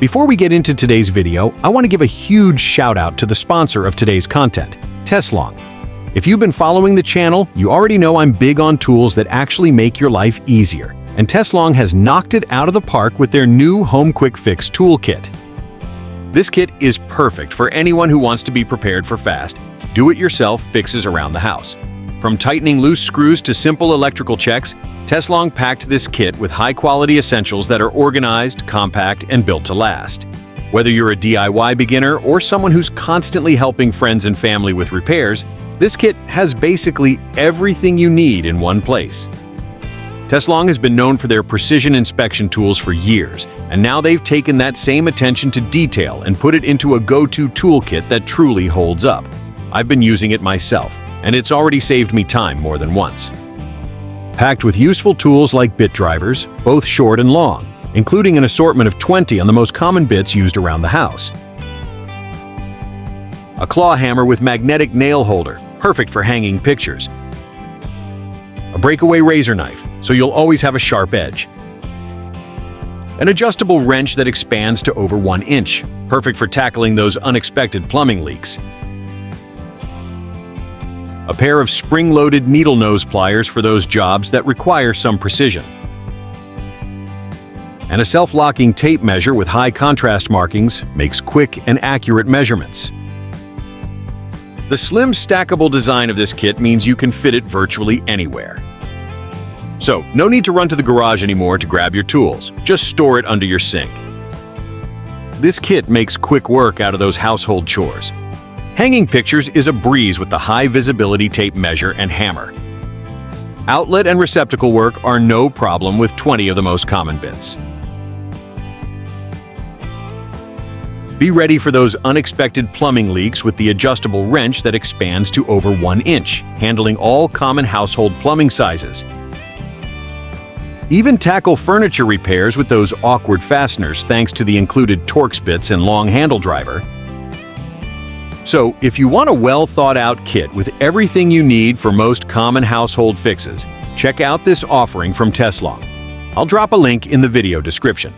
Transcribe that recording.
Before we get into today's video, I want to give a huge shout out to the sponsor of today's content, Teslong. If you've been following the channel, you already know I'm big on tools that actually make your life easier, and Teslong has knocked it out of the park with their new Home Quick Fix toolkit. This kit is perfect for anyone who wants to be prepared for fast, do-it-yourself fixes around the house. From tightening loose screws to simple electrical checks, Teslong packed this kit with high-quality essentials that are organized, compact, and built to last. Whether you're a DIY beginner or someone who's constantly helping friends and family with repairs, this kit has basically everything you need in one place. Teslong has been known for their precision inspection tools for years, and now they've taken that same attention to detail and put it into a go-to toolkit that truly holds up. I've been using it myself, and it's already saved me time more than once. Packed with useful tools like bit drivers, both short and long, including an assortment of 20 on the most common bits used around the house. A claw hammer with magnetic nail holder, perfect for hanging pictures. A breakaway razor knife, so you'll always have a sharp edge. An adjustable wrench that expands to over 1 inch, perfect for tackling those unexpected plumbing leaks. A pair of spring-loaded needle nose pliers for those jobs that require some precision. And a self-locking tape measure with high contrast markings makes quick and accurate measurements. The slim stackable design of this kit means you can fit it virtually anywhere. So, no need to run to the garage anymore to grab your tools, just store it under your sink. This kit makes quick work out of those household chores. Hanging pictures is a breeze with the high-visibility tape measure and hammer. Outlet and receptacle work are no problem with 20 of the most common bits. Be ready for those unexpected plumbing leaks with the adjustable wrench that expands to over 1 inch, handling all common household plumbing sizes. Even tackle furniture repairs with those awkward fasteners thanks to the included Torx bits and long handle driver. So, if you want a well-thought-out kit with everything you need for most common household fixes, check out this offering from Teslong. I'll drop a link in the video description.